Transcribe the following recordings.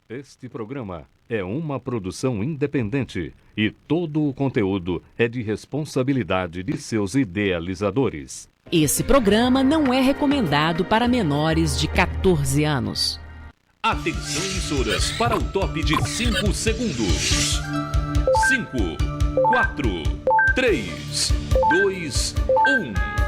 Este programa é uma produção independente e todo o conteúdo é de responsabilidade de seus idealizadores. Esse programa não é recomendado para menores de 14 anos. Atenção, emissoras, para o top de 5 segundos. 5, 4, 3, 2, 1.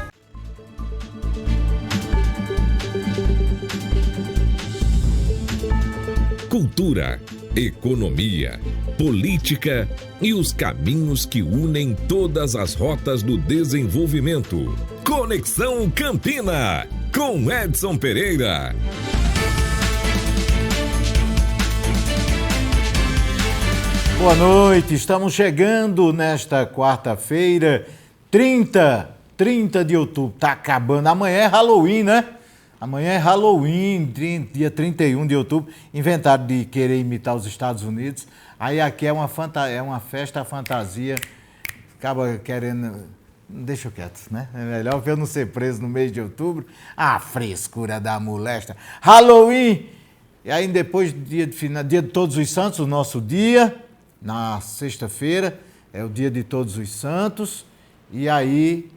Cultura, economia, política e os caminhos que unem todas as rotas do desenvolvimento. Conexão Campina, com Edson Pereira. Boa noite, estamos chegando nesta quarta-feira, 30 de outubro, tá acabando, amanhã é Halloween, né? Amanhã é Halloween, dia 31 de outubro, inventaram de querer imitar os Estados Unidos, aí aqui é uma festa fantasia, acaba querendo, deixa quieto, né? É melhor eu não ser preso no mês de outubro, a frescura da molesta. Halloween, e aí depois, dia de Todos os Santos, o nosso dia, na sexta-feira, é o dia de Todos os Santos, e aí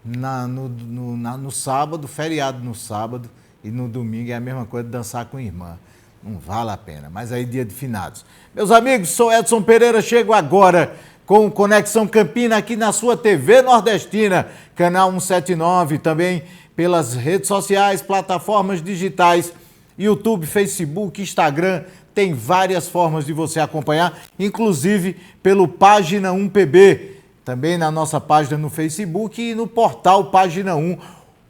no sábado, feriado no sábado, e no domingo é a mesma coisa de dançar com irmã. Não vale a pena, mas aí dia de finados. Meus amigos, sou Edson Pereira, chego agora com Conexão Campina aqui na sua TV Nordestina, canal 179, também pelas redes sociais, plataformas digitais, YouTube, Facebook, Instagram, tem várias formas de você acompanhar, inclusive pelo Página 1PB, também na nossa página no Facebook e no portal Página 1.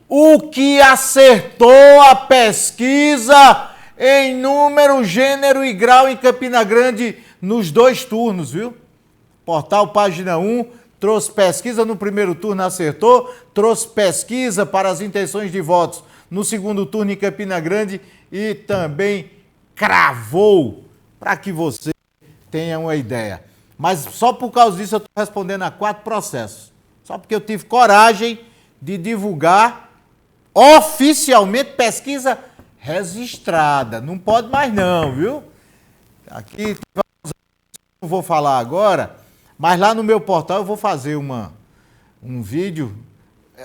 O que acertou a pesquisa em número, gênero e grau em Campina Grande nos 2 turnos, viu? Portal Página 1 trouxe pesquisa no primeiro turno, acertou, trouxe pesquisa para as intenções de votos no segundo turno em Campina Grande e também cravou, para que você tenha uma ideia. Mas só por causa disso eu estou respondendo a 4 processos. Só porque eu tive coragem de divulgar oficialmente pesquisa registrada. Não pode mais não, viu? Aqui não vou falar agora, mas lá no meu portal eu vou fazer um vídeo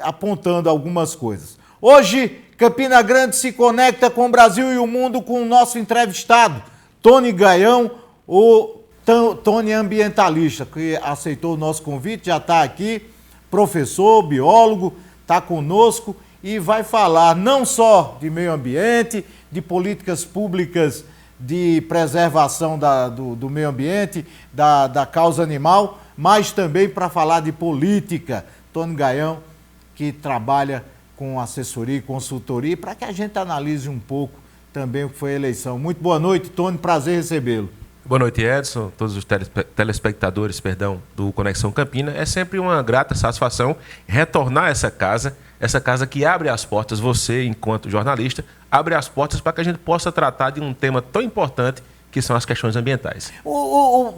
apontando algumas coisas. Hoje, Campina Grande se conecta com o Brasil e o mundo com o nosso entrevistado, Tony Gaião, o Tony ambientalista, que aceitou o nosso convite, já está aqui, professor, biólogo, está conosco e vai falar não só de meio ambiente, de políticas públicas de preservação do meio ambiente, da causa animal, mas também para falar de política. Tony Gaião, que trabalha com assessoria e consultoria, para que a gente analise um pouco também o que foi a eleição. Muito boa noite, Tony, prazer recebê-lo. Boa noite, Edson, todos os telespectadores, do Conexão Campina. É sempre uma grata satisfação retornar a essa casa que abre as portas, você, enquanto jornalista, abre as portas para que a gente possa tratar de um tema tão importante que são as questões ambientais.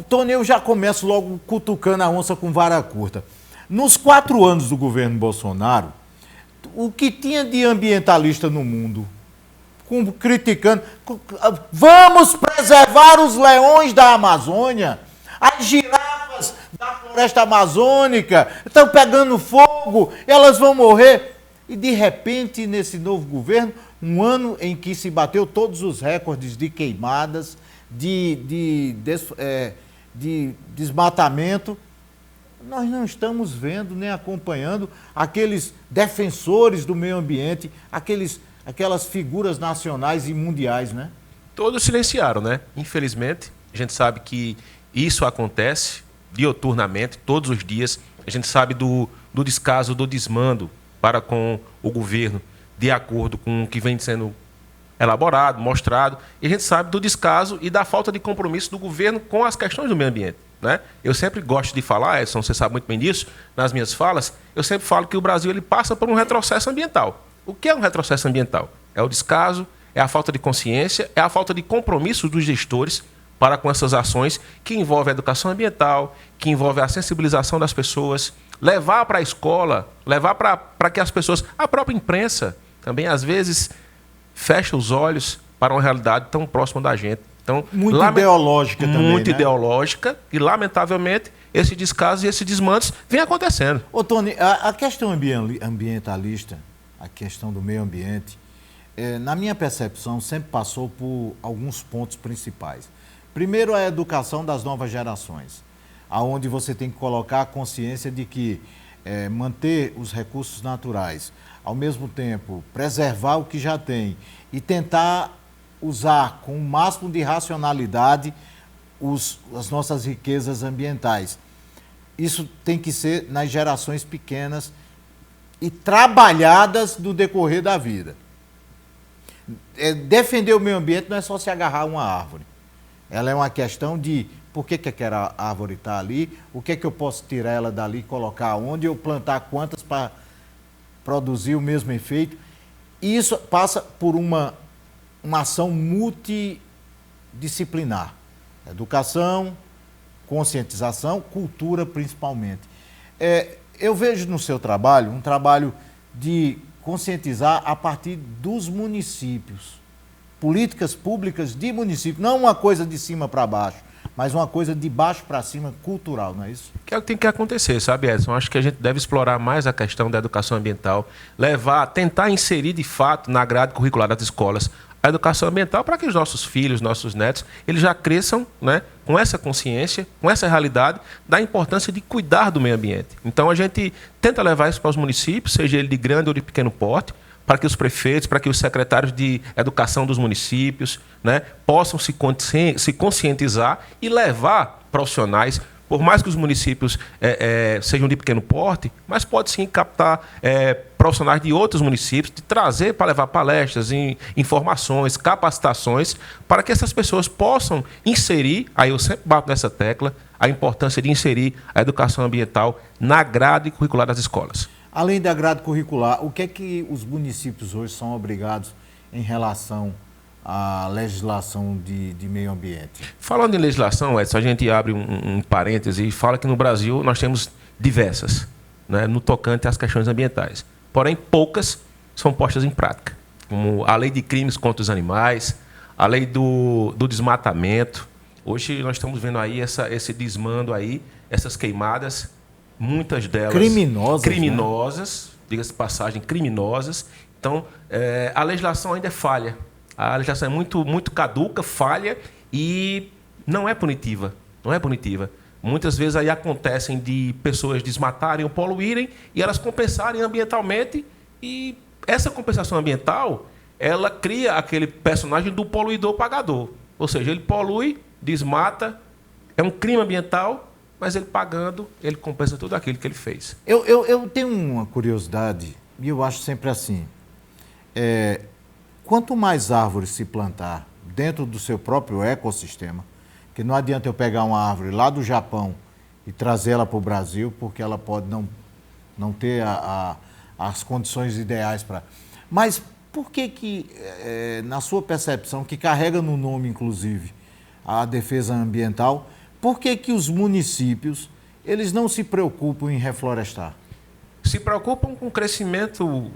Tony, eu já começo logo cutucando a onça com vara curta. Nos 4 anos do governo Bolsonaro, o que tinha de ambientalista no mundo criticando, vamos preservar os leões da Amazônia, as girafas da floresta amazônica estão pegando fogo, elas vão morrer. E de repente, nesse novo governo, um ano em que se bateu todos os recordes de queimadas, de desmatamento, nós não estamos vendo nem acompanhando aqueles defensores do meio ambiente, aquelas figuras nacionais e mundiais, né? Todos silenciaram, né? Infelizmente, a gente sabe que isso acontece diuturnamente, todos os dias. A gente sabe do descaso, do desmando para com o governo, de acordo com o que vem sendo elaborado, mostrado. E a gente sabe do descaso e da falta de compromisso do governo com as questões do meio ambiente, né? Eu sempre gosto de falar, Edson, você sabe muito bem disso, nas minhas falas, eu sempre falo que o Brasil ele passa por um retrocesso ambiental. O que é um retrocesso ambiental? É o descaso, é a falta de consciência, é a falta de compromisso dos gestores para com essas ações que envolvem a educação ambiental, que envolvem a sensibilização das pessoas, levar para a escola, levar para que as pessoas, a própria imprensa também às vezes fecha os olhos para uma realidade tão próxima da gente, Então, muito ideológica também, muito né? ideológica, e lamentavelmente esse descaso e esses desmandos vem acontecendo. Ô, Tony, a questão ambientalista, a questão do meio ambiente, na minha percepção, sempre passou por alguns pontos principais. Primeiro, a educação das novas gerações, aonde você tem que colocar a consciência de que manter os recursos naturais, ao mesmo tempo preservar o que já tem e tentar usar com o máximo de racionalidade as nossas riquezas ambientais. Isso tem que ser nas gerações pequenas e trabalhadas no decorrer da vida. Defender o meio ambiente não é só se agarrar a uma árvore. Ela é uma questão de por que aquela árvore está ali, o que eu posso tirar ela dali e colocar onde, eu plantar quantas para produzir o mesmo efeito. E isso passa por uma ação multidisciplinar. Educação, conscientização, cultura principalmente. Eu vejo no seu trabalho um trabalho de conscientizar a partir dos municípios. Políticas públicas de município, não uma coisa de cima para baixo, mas uma coisa de baixo para cima, cultural, não é isso? Que é o que tem que acontecer, sabe, Edson? Acho que a gente deve explorar mais a questão da educação ambiental, tentar inserir de fato na grade curricular das escolas a educação ambiental para que os nossos filhos, nossos netos, eles já cresçam, né, com essa consciência, com essa realidade da importância de cuidar do meio ambiente. Então a gente tenta levar isso para os municípios, seja ele de grande ou de pequeno porte, para que os prefeitos, para que os secretários de educação dos municípios, né, possam se conscientizar e levar profissionais, por mais que os municípios sejam de pequeno porte, mas pode sim captar profissionais de outros municípios, de trazer para levar palestras, informações, capacitações, para que essas pessoas possam inserir, aí eu sempre bato nessa tecla, a importância de inserir a educação ambiental na grade curricular das escolas. Além da grade curricular, o que é que os municípios hoje são obrigados em relação à legislação de meio ambiente? Falando em legislação, Edson, a gente abre um parêntese e fala que no Brasil nós temos diversas, né, no tocante às questões ambientais. Porém, poucas são postas em prática, como a lei de crimes contra os animais, a lei do desmatamento. Hoje nós estamos vendo aí esse desmando aí, essas queimadas, muitas delas criminosas, né? Diga-se de passagem, criminosas. Então, a legislação ainda é falha. A legislação é muito caduca, falha e não é punitiva. Não é punitiva. Muitas vezes aí acontecem de pessoas desmatarem ou poluírem e elas compensarem ambientalmente, e essa compensação ambiental, ela cria aquele personagem do poluidor pagador. Ou seja, ele polui, desmata, é um crime ambiental, mas ele pagando, ele compensa tudo aquilo que ele fez. Eu tenho uma curiosidade, e eu acho sempre assim, quanto mais árvores se plantar dentro do seu próprio ecossistema, que não adianta eu pegar uma árvore lá do Japão e trazer ela para o Brasil, porque ela pode não ter as condições ideais para... Mas por que, na sua percepção, que carrega no nome, inclusive, a defesa ambiental, por que os municípios, eles não se preocupam em reflorestar? Se preocupam com o crescimento,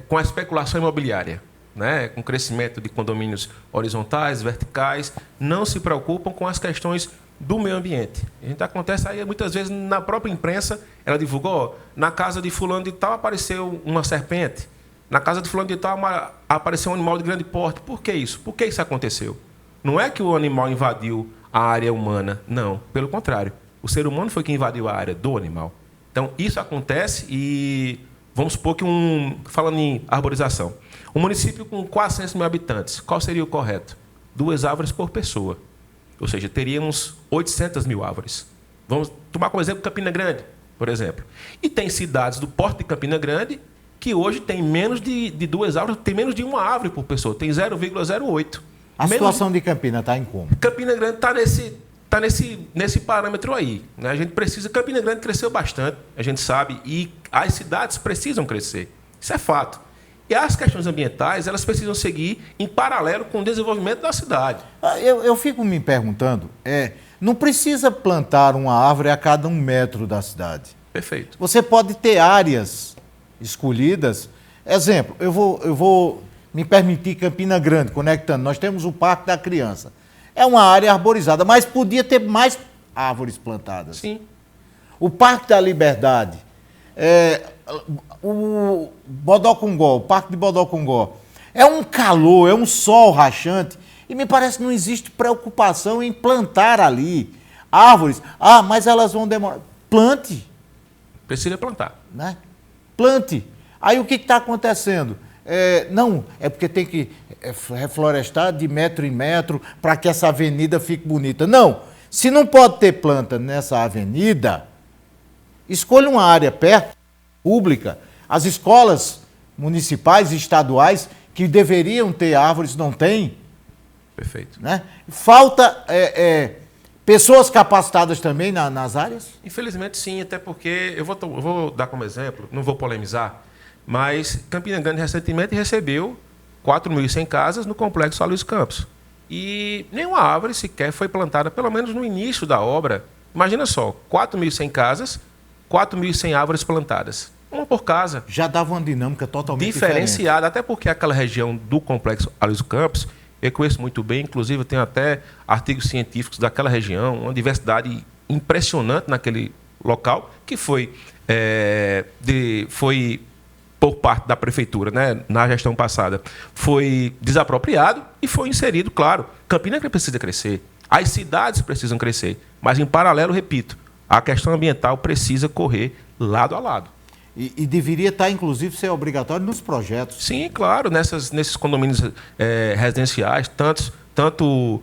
com a especulação imobiliária, né? Com o crescimento de condomínios horizontais, verticais, não se preocupam com as questões do meio ambiente. A gente acontece aí muitas vezes na própria imprensa, ela divulgou, na casa de fulano de tal apareceu uma serpente, na casa de fulano de tal apareceu um animal de grande porte. Por que isso? Por que isso aconteceu? Não é que o animal invadiu a área humana, não. Pelo contrário, o ser humano foi quem invadiu a área do animal. Então, isso acontece e vamos supor que falando em arborização, um município com 400 mil habitantes, qual seria o correto? 2 árvores por pessoa. Ou seja, teríamos 800 mil árvores. Vamos tomar como exemplo Campina Grande, por exemplo. E tem cidades do porte de Campina Grande que hoje tem menos de 2 árvores, tem menos de 1 árvore por pessoa, tem 0,08. A situação de Campina está em como? Campina Grande está nesse parâmetro aí, né? A gente precisa... Campina Grande cresceu bastante, a gente sabe, e as cidades precisam crescer. Isso é fato. E as questões ambientais, elas precisam seguir em paralelo com o desenvolvimento da cidade. Eu fico me perguntando, não precisa plantar uma árvore a cada 1 metro da cidade. Perfeito. Você pode ter áreas escolhidas. Exemplo, eu vou me permitir Campina Grande, conectando. Nós temos o Parque da Criança. é uma área arborizada, mas podia ter mais árvores plantadas. Sim. O Parque da Liberdade, o Bodocongó, o Parque de Bodocongó, é um calor, é um sol rachante, e me parece que não existe preocupação em plantar ali árvores. Ah, mas elas vão demorar. Plante. Precisa plantar. Né? Plante. Aí o que está acontecendo? Não, é porque tem que reflorestar de metro em metro para que essa avenida fique bonita. Não, se não pode ter planta nessa avenida, escolha uma área perto, pública. As escolas municipais e estaduais que deveriam ter árvores não têm. Perfeito. Né? Falta pessoas capacitadas também nas áreas? Infelizmente, sim, até porque, eu vou dar como exemplo, não vou polemizar, mas Campina Grande recentemente recebeu 4.100 casas no Complexo Aloysio Campos. E nenhuma árvore sequer foi plantada, pelo menos no início da obra. Imagina só, 4.100 casas, 4.100 árvores plantadas. Uma por casa. Já dava uma dinâmica totalmente diferenciada, até porque aquela região do Complexo Aloysio Campos, eu conheço muito bem, inclusive eu tenho até artigos científicos daquela região, uma diversidade impressionante naquele local, que foi por parte da prefeitura, né, na gestão passada, foi desapropriado e foi inserido, claro. Campina precisa crescer, as cidades precisam crescer, mas em paralelo, repito, a questão ambiental precisa correr lado a lado. E deveria estar, inclusive, ser obrigatório nos projetos. Sim, claro, nesses condomínios residenciais, tanto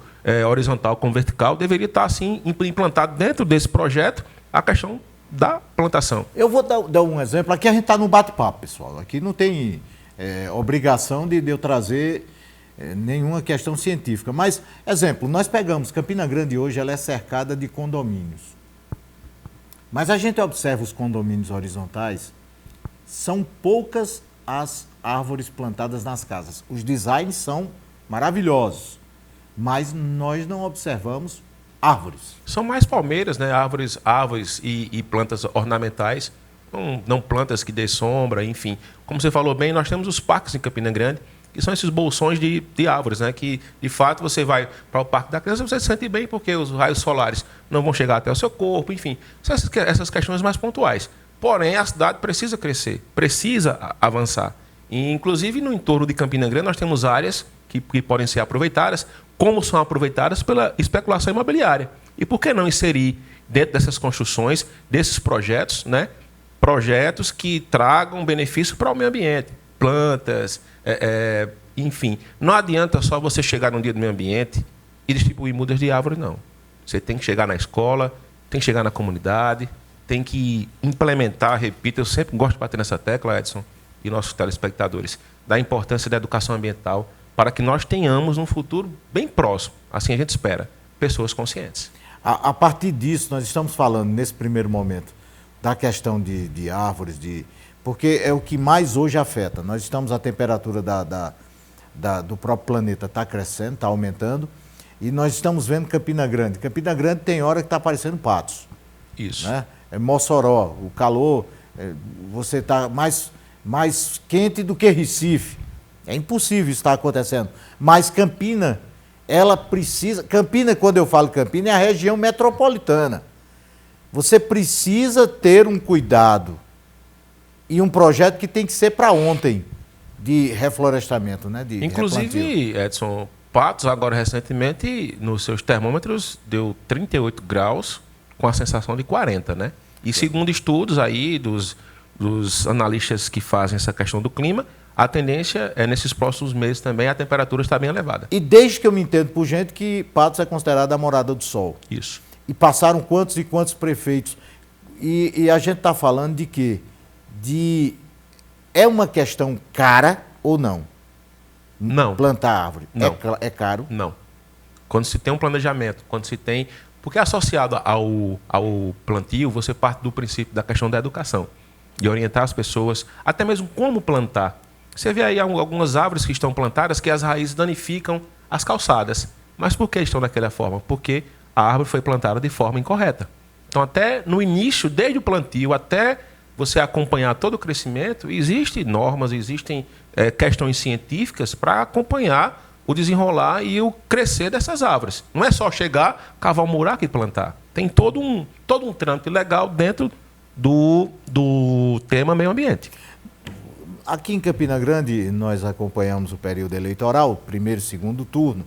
horizontal como vertical, deveria estar, assim, implantado dentro desse projeto a questão da plantação. Eu vou dar um exemplo. Aqui a gente está no bate-papo, pessoal. Aqui não tem obrigação de eu trazer nenhuma questão científica. Mas, exemplo, nós pegamos Campina Grande hoje, ela é cercada de condomínios. Mas a gente observa os condomínios horizontais, são poucas as árvores plantadas nas casas. Os designs são maravilhosos, mas nós não observamos árvores. São mais palmeiras, né? Árvores e plantas ornamentais, não plantas que dê sombra, enfim. Como você falou bem, nós temos os parques em Campina Grande, que são esses bolsões de árvores, né? Que, de fato, você vai para o Parque da Criança, você se sente bem porque os raios solares não vão chegar até o seu corpo, enfim. São essas questões mais pontuais. Porém, a cidade precisa crescer, precisa avançar. E, inclusive, no entorno de Campina Grande, nós temos áreas que podem ser aproveitadas, como são aproveitadas pela especulação imobiliária. E por que não inserir dentro dessas construções, desses projetos, né? Projetos que tragam benefício para o meio ambiente, plantas, enfim. Não adianta só você chegar num dia do meio ambiente e distribuir mudas de árvore, não. Você tem que chegar na escola, tem que chegar na comunidade, tem que implementar, repito, eu sempre gosto de bater nessa tecla, Edson, e nossos telespectadores, da importância da educação ambiental para que nós tenhamos um futuro bem próximo, assim a gente espera, pessoas conscientes. A partir disso, nós estamos falando, nesse primeiro momento, da questão de árvores, porque é o que mais hoje afeta. Nós estamos, a temperatura do próprio planeta está crescendo, está aumentando, e nós estamos vendo Campina Grande. Campina Grande tem hora que está parecendo Patos. Isso. Né? É Mossoró, o calor, você está mais quente do que Recife. É impossível isso estar acontecendo. Mas Campina, ela precisa... Campina, quando eu falo Campina, é a região metropolitana. Você precisa ter um cuidado e um projeto que tem que ser para ontem, de reflorestamento, né? Inclusive, replantio. Edson, Patos, agora recentemente, nos seus termômetros, deu 38 graus com a sensação de 40, né? E segundo estudos aí dos analistas que fazem essa questão do clima, a tendência é, nesses próximos meses também, a temperatura está bem elevada. E desde que eu me entendo por gente que Patos é considerada a morada do sol. Isso. E passaram quantos e quantos prefeitos. E a gente está falando de quê? É uma questão cara ou não? Não. Plantar árvore. Não. É caro? Não. Quando se tem um planejamento, quando se tem... Porque associado ao plantio, você parte do princípio da questão da educação. De orientar as pessoas, até mesmo como plantar. Você vê aí algumas árvores que estão plantadas que as raízes danificam as calçadas. Mas por que estão daquela forma? Porque a árvore foi plantada de forma incorreta. Então, até no início, desde o plantio, até você acompanhar todo o crescimento, existem normas, existem questões científicas para acompanhar o desenrolar e o crescer dessas árvores. Não é só chegar, cavar um buraco e plantar. Tem todo um trâmite legal dentro do tema meio ambiente. Aqui em Campina Grande, nós acompanhamos o período eleitoral, primeiro e segundo turno,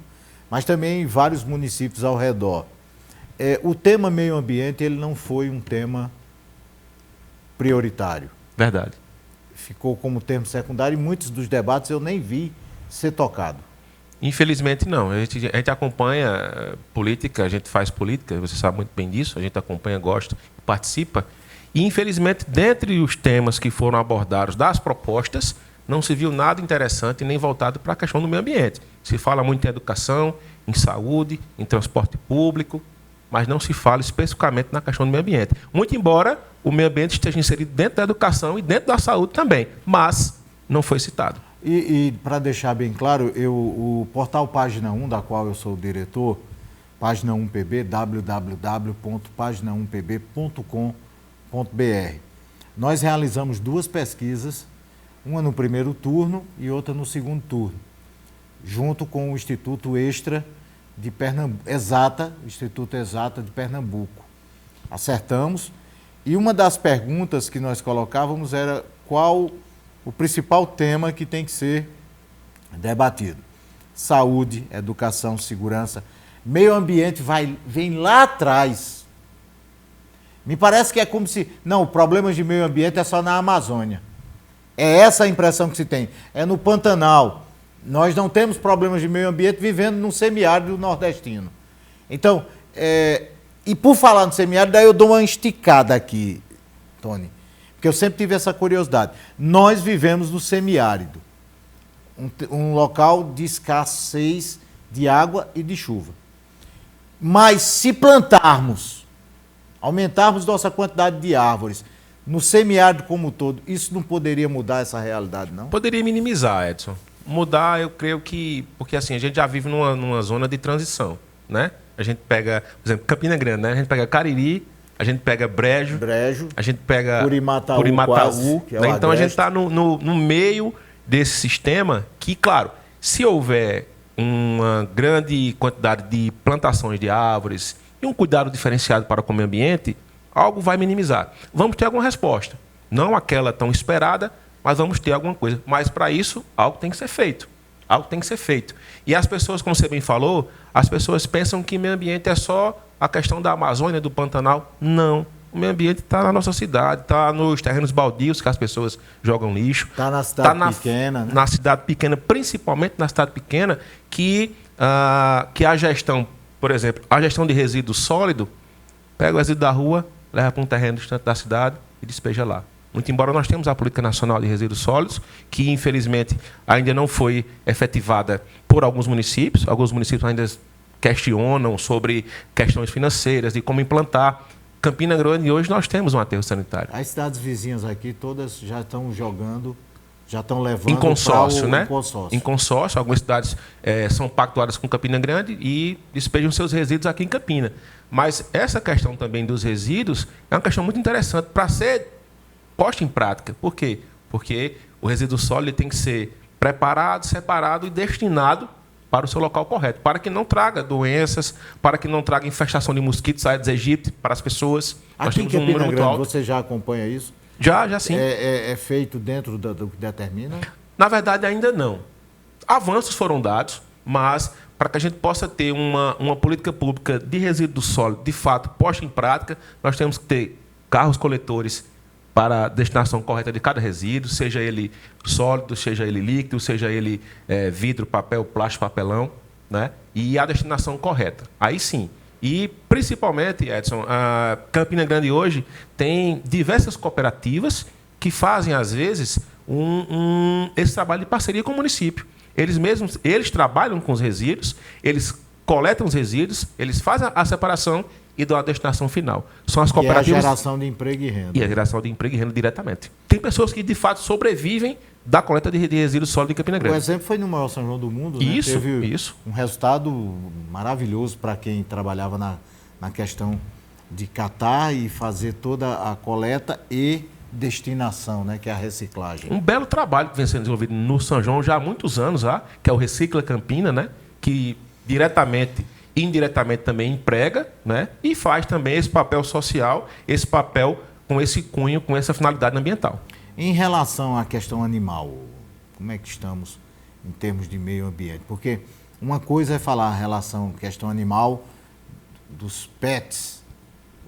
mas também em vários municípios ao redor. O tema meio ambiente ele não foi um tema prioritário. Verdade. Ficou como termo secundário e muitos dos debates eu nem vi ser tocado. Infelizmente, não. A gente acompanha política, a gente faz política, você sabe muito bem disso, a gente acompanha, gosta, participa. E, infelizmente, dentre os temas que foram abordados das propostas, não se viu nada interessante nem voltado para a questão do meio ambiente. Se fala muito em educação, em saúde, em transporte público, mas não se fala especificamente na questão do meio ambiente. Muito embora o meio ambiente esteja inserido dentro da educação e dentro da saúde também, mas não foi citado. E para deixar bem claro, o portal Página 1, da qual eu sou o diretor, Página 1PB, www.pagina1pb.com.br. Nós realizamos 2 pesquisas, uma no primeiro turno e outra no segundo turno, junto com o Instituto Extra de Pernambuco, Instituto Exata de Pernambuco. Acertamos. E uma das perguntas que nós colocávamos era qual o principal tema que tem que ser debatido. Saúde, educação, segurança. Meio ambiente vem lá atrás. Me parece que é como se... Não, problemas de meio ambiente é só na Amazônia. É essa a impressão que se tem. É no Pantanal. Nós não temos problemas de meio ambiente vivendo num semiárido nordestino. Então, e por falar no semiárido, daí eu dou uma esticada aqui, Tony, porque eu sempre tive essa curiosidade. Nós vivemos no semiárido, um local de escassez de água e de chuva. Mas se plantarmos, aumentarmos nossa quantidade de árvores no semiárido como um todo, isso não poderia mudar essa realidade, não? Poderia minimizar, Edson. Mudar, eu creio que... Porque assim, a gente já vive numa zona de transição, né? A gente pega, por exemplo, Campina Grande, né? A gente pega Cariri, a gente pega Brejo, a gente pega Curimataú, que é né? Então a gente está no meio desse sistema que, claro, se houver uma grande quantidade de plantações de árvores e um cuidado diferenciado para com o meio ambiente, algo vai minimizar. Vamos ter alguma resposta. Não aquela tão esperada, mas vamos ter alguma coisa. Mas, para isso, algo tem que ser feito. Algo tem que ser feito. E as pessoas, como você bem falou, as pessoas pensam que meio ambiente é só a questão da Amazônia, do Pantanal. Não. O meio ambiente está na nossa cidade, está nos terrenos baldios que as pessoas jogam lixo. Está na cidade pequena, né? Na cidade pequena, principalmente na cidade pequena, que a gestão, por exemplo, a gestão de resíduo sólido, pega o resíduo da rua, leva para um terreno distante da cidade e despeja lá. Muito embora nós temos a Política Nacional de Resíduos Sólidos, que infelizmente ainda não foi efetivada por alguns municípios ainda questionam sobre questões financeiras, de como implantar. Campina Grande, hoje nós temos um aterro sanitário. As cidades vizinhas aqui, todas já estão jogando, já estão levando em consórcio, né? Em consórcio. Em consórcio, algumas cidades são pactuadas com Campina Grande e despejam seus resíduos aqui em Campina. Mas essa questão também dos resíduos é uma questão muito interessante para ser posta em prática. Por quê? Porque o resíduo sólido tem que ser preparado, separado e destinado para o seu local correto, para que não traga doenças, para que não traga infestação de mosquitos, Aedes aegypti para as pessoas. Nós temos um número muito alto. Você já acompanha isso? Já sim. É feito dentro do que determina? Na verdade, ainda não. Avanços foram dados, mas para que a gente possa ter uma política pública de resíduo sólido, de fato, posta em prática, nós temos que ter carros coletores para a destinação correta de cada resíduo, seja ele sólido, seja ele líquido, seja ele vidro, papel, plástico, papelão, né? E a destinação correta. Aí sim. E, principalmente, Edson, a Campina Grande hoje tem diversas cooperativas que fazem, às vezes, esse trabalho de parceria com o município. Eles trabalham com os resíduos, eles coletam os resíduos, eles fazem a separação e dão a destinação final. São as cooperativas. E a geração de emprego e renda. E a geração de emprego e renda diretamente. Tem pessoas que, de fato, sobrevivem da coleta de resíduos sólidos em Campina Grande. O exemplo foi no maior São João do Mundo, né? Teve um resultado maravilhoso para quem trabalhava na questão de catar e fazer toda a coleta e destinação, né, que é a reciclagem. Um belo trabalho que vem sendo desenvolvido no São João já há muitos anos, que é o Recicla Campina, né, que diretamente e indiretamente também emprega, né, e faz também esse papel social, esse papel com esse cunho, com essa finalidade ambiental. Em relação à questão animal, como é que estamos em termos de meio ambiente? Porque uma coisa é falar a relação questão animal dos pets,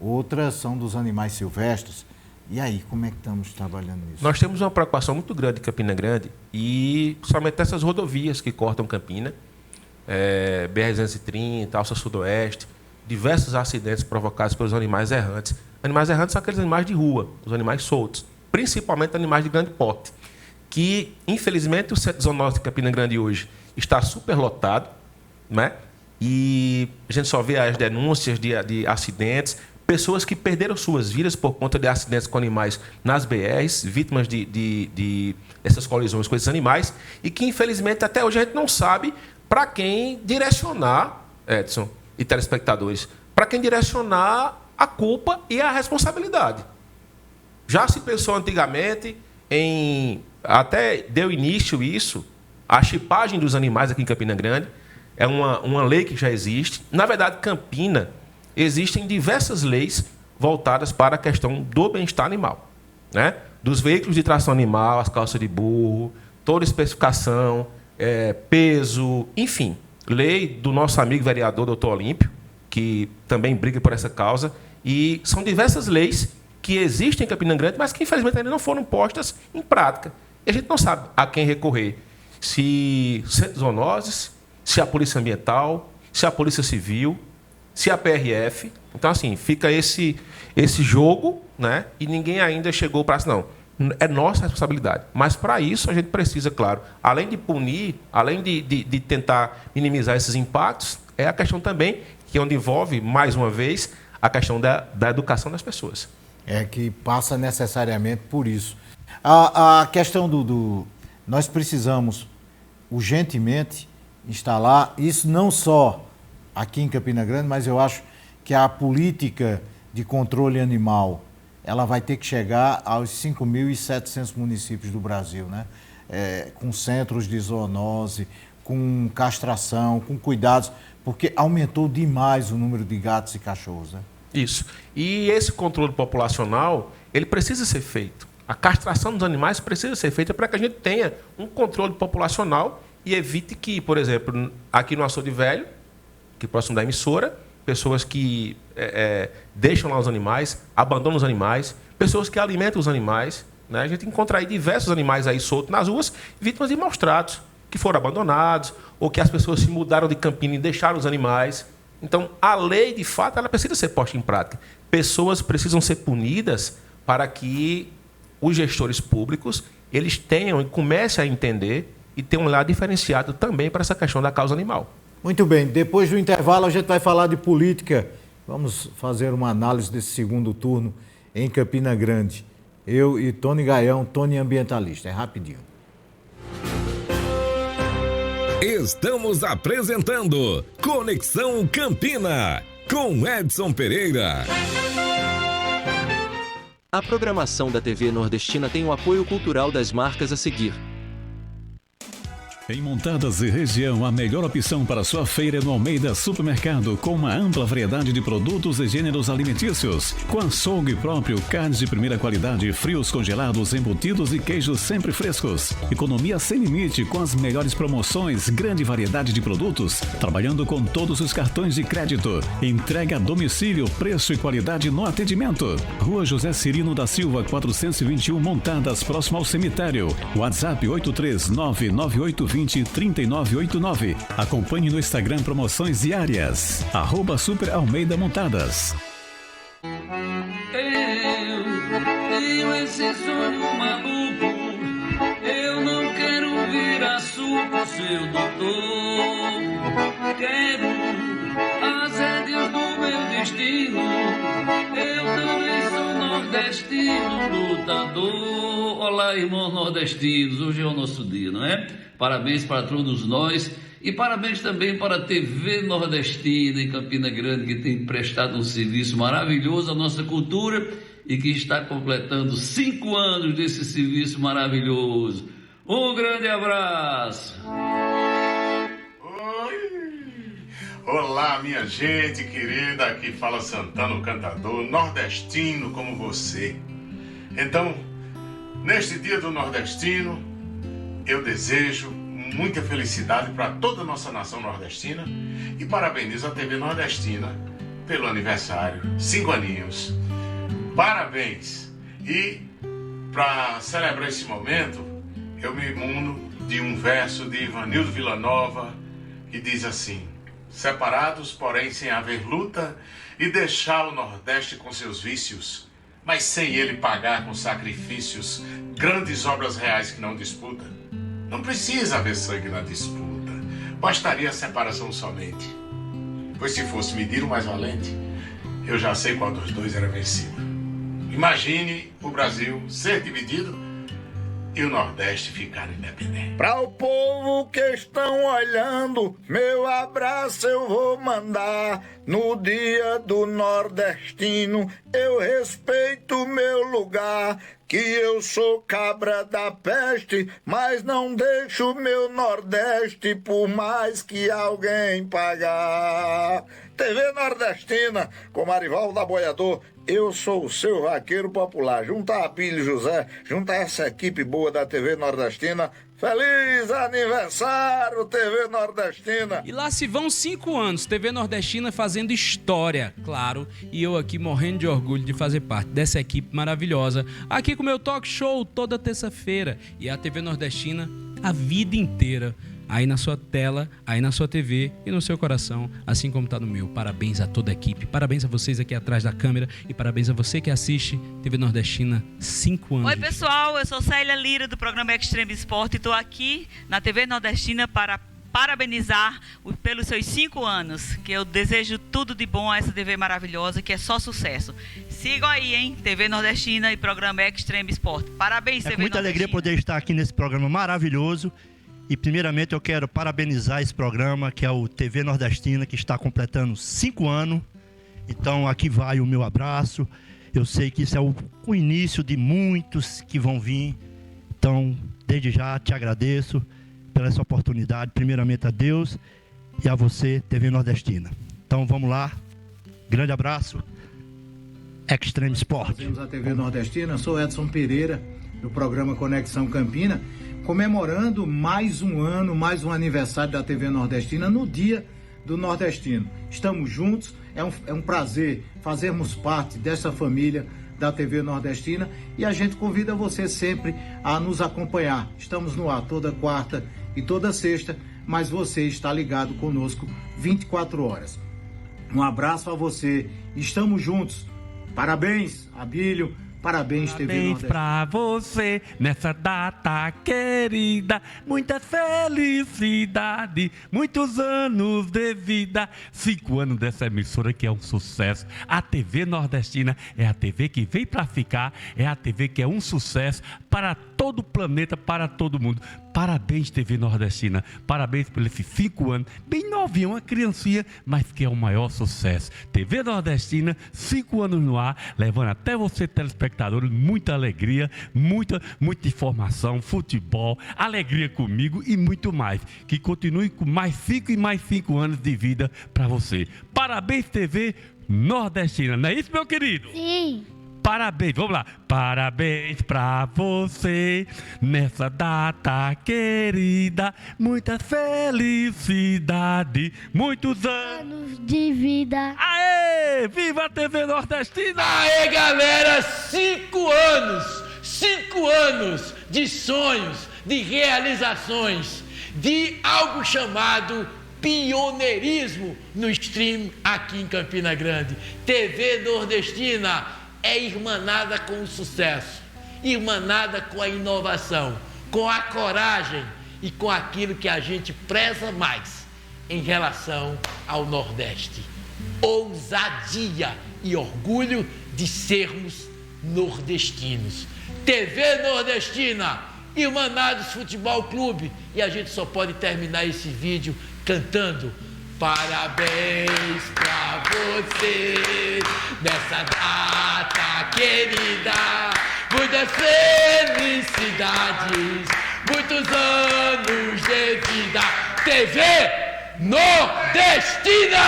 outra são dos animais silvestres. E aí, como é que estamos trabalhando nisso? Nós temos uma preocupação muito grande em Campina Grande e somente essas rodovias que cortam Campina, BR-230, Alça Sudoeste, diversos acidentes provocados pelos animais errantes. Animais errantes são aqueles animais de rua, os animais soltos, principalmente animais de grande porte, que, infelizmente, o Centro Zoonóstico de Campina Grande hoje está superlotado, né? E a gente só vê as denúncias de acidentes, pessoas que perderam suas vidas por conta de acidentes com animais nas BRs, vítimas de essas colisões com esses animais, e que, infelizmente, até hoje a gente não sabe para quem direcionar, Edson e telespectadores, para quem direcionar a culpa e a responsabilidade. Já se pensou antigamente até deu início isso, a chipagem dos animais aqui em Campina Grande, é uma lei que já existe. Na verdade, Campina, existem diversas leis voltadas para a questão do bem-estar animal, né? Dos veículos de tração animal, as calças de burro, toda especificação, peso, enfim. Lei do nosso amigo vereador, doutor Olímpio, que também briga por essa causa. E são diversas leis que existem em Campina Grande, mas que, infelizmente, ainda não foram postas em prática. E a gente não sabe a quem recorrer. Se Centro Zoonoses, se a Polícia Ambiental, se a Polícia Civil, se a PRF. Então, assim, fica esse jogo, né? E ninguém ainda chegou para isso, não. É nossa responsabilidade. Mas, para isso, a gente precisa, claro, além de punir, além de tentar minimizar esses impactos, é a questão também, que é onde envolve, mais uma vez, a questão da educação das pessoas. É que passa necessariamente por isso. A questão nós precisamos urgentemente instalar, isso não só aqui em Campina Grande, mas eu acho que a política de controle animal, ela vai ter que chegar aos 5.700 municípios do Brasil, né? Com centros de zoonose, com castração, com cuidados, porque aumentou demais o número de gatos e cachorros, né? Isso. E esse controle populacional, ele precisa ser feito. A castração dos animais precisa ser feita para que a gente tenha um controle populacional e evite que, por exemplo, aqui no Açude Velho, que é próximo da emissora, pessoas que deixam lá os animais, abandonam os animais, pessoas que alimentam os animais, né? A gente encontra aí diversos animais aí soltos nas ruas, vítimas de maus tratos, que foram abandonados, ou que as pessoas se mudaram de Campina e deixaram os animais. Então, a lei, de fato, ela precisa ser posta em prática. Pessoas precisam ser punidas para que os gestores públicos eles tenham e comecem a entender e tenham um olhar diferenciado também para essa questão da causa animal. Muito bem, depois do intervalo a gente vai falar de política. Vamos fazer uma análise desse segundo turno em Campina Grande. Eu e Tony Gaião, Tony Ambientalista. É rapidinho. Estamos apresentando Conexão Campina, com Edson Pereira. A programação da TV Nordestina tem o apoio cultural das marcas a seguir. Em Montadas e região, a melhor opção para sua feira é no Almeida Supermercado, com uma ampla variedade de produtos e gêneros alimentícios. Com açougue próprio, carnes de primeira qualidade, frios congelados, embutidos e queijos sempre frescos. Economia sem limite, com as melhores promoções, grande variedade de produtos, trabalhando com todos os cartões de crédito. Entrega a domicílio, preço e qualidade no atendimento. Rua José Cirino da Silva, 421, Montadas, próximo ao cemitério. WhatsApp 83988203989. Acompanhe no Instagram promoções diárias. @Super Almeida Montadas. Eu esse sonho maluco. Eu não quero virar suco, seu doutor. Quero as rédeas do meu destino. Eu também sou nordestino, lutador. Olá, irmãos nordestinos. Hoje é o nosso dia, não é? Parabéns para todos nós e parabéns também para a TV Nordestina em Campina Grande, que tem prestado um serviço maravilhoso à nossa cultura e que está completando 5 anos desse serviço maravilhoso. Um grande abraço! Olá, minha gente querida, aqui fala Santana, o cantador nordestino como você. Então, neste dia do nordestino, eu desejo muita felicidade para toda a nossa nação nordestina e parabenizo a TV Nordestina pelo aniversário, 5 aninhos. Parabéns! E para celebrar esse momento, eu me imuno de um verso de Ivanildo Villanova que diz assim: separados, porém sem haver luta, e deixar o Nordeste com seus vícios, mas sem ele pagar com sacrifícios grandes obras reais que não disputa. Não precisa haver sangue na disputa, bastaria a separação somente. Pois se fosse medir o mais valente, eu já sei qual dos dois era vencido. Imagine o Brasil ser dividido e o Nordeste ficar independente. Para o povo que estão olhando, meu abraço eu vou mandar. No dia do nordestino, eu respeito meu lugar. Que eu sou cabra da peste, mas não deixo meu Nordeste por mais que alguém pagar. TV Nordestina, com Marivaldo Aboiador, eu sou o seu vaqueiro popular. Junto a Abílio José, junto a essa equipe boa da TV Nordestina, feliz aniversário, TV Nordestina! E lá se vão 5 anos, TV Nordestina fazendo história, claro, e eu aqui morrendo de orgulho de fazer parte dessa equipe maravilhosa, aqui com o meu talk show toda terça-feira, e a TV Nordestina a vida inteira, aí na sua tela, aí na sua TV e no seu coração, assim como tá no meu. Parabéns a toda a equipe, parabéns a vocês aqui atrás da câmera e parabéns a você que assiste TV Nordestina 5 anos. Oi pessoal, eu sou Célia Lira do programa Extreme Sport e estou aqui na TV Nordestina para parabenizar pelos seus 5 anos, que eu desejo tudo de bom a essa TV maravilhosa, que é só sucesso. Sigam aí, hein? TV Nordestina e programa Extreme Sport. Parabéns, TV Nordestina. É com muita alegria poder estar aqui nesse programa maravilhoso. E primeiramente eu quero parabenizar esse programa, que é o TV Nordestina, que está completando 5 anos. Então aqui vai o meu abraço. Eu sei que isso é o início de muitos que vão vir. Então, desde já te agradeço pela essa oportunidade. Primeiramente a Deus e a você, TV Nordestina. Então vamos lá. Grande abraço. Extreme Sport. Fazemos a TV Nordestina. Eu sou Edson Pereira, do programa Conexão Campina, comemorando mais um ano, mais um aniversário da TV Nordestina no Dia do Nordestino. Estamos juntos, é um prazer fazermos parte dessa família da TV Nordestina e a gente convida você sempre a nos acompanhar. Estamos no ar toda quarta e toda sexta, mas você está ligado conosco 24 horas. Um abraço a você, estamos juntos. Parabéns, Abílio. Parabéns, TV Nordestina. Pra você nessa data querida, muita felicidade, muitos anos de vida. 5 anos dessa emissora que é um sucesso. A TV Nordestina é a TV que veio pra ficar, é a TV que é um sucesso para todo o planeta, para todo mundo. Parabéns, TV Nordestina. Parabéns por esses 5 anos. Bem novinho, uma criancinha, mas que é o maior sucesso. TV Nordestina, 5 anos no ar, levando até você, telespectador, muita alegria, muita informação, futebol, alegria comigo e muito mais. Que continue com mais 5 e mais 5 anos de vida para você. Parabéns, TV Nordestina. Não é isso, meu querido? Sim. Parabéns, vamos lá. Parabéns pra você nessa data querida, muita felicidade, muitos anos de vida. Aê! Viva a TV Nordestina! Aê, galera! 5 anos! 5 anos de sonhos, de realizações, de algo chamado pioneirismo no stream aqui em Campina Grande. TV Nordestina é irmanada com o sucesso, irmanada com a inovação, com a coragem e com aquilo que a gente preza mais em relação ao Nordeste. Ousadia e orgulho de sermos nordestinos. TV Nordestina, Irmanados Futebol Clube. E a gente só pode terminar esse vídeo cantando Parabéns pra você nessa data querida. Muitas felicidades, muitos anos de vida. TV Nordestina!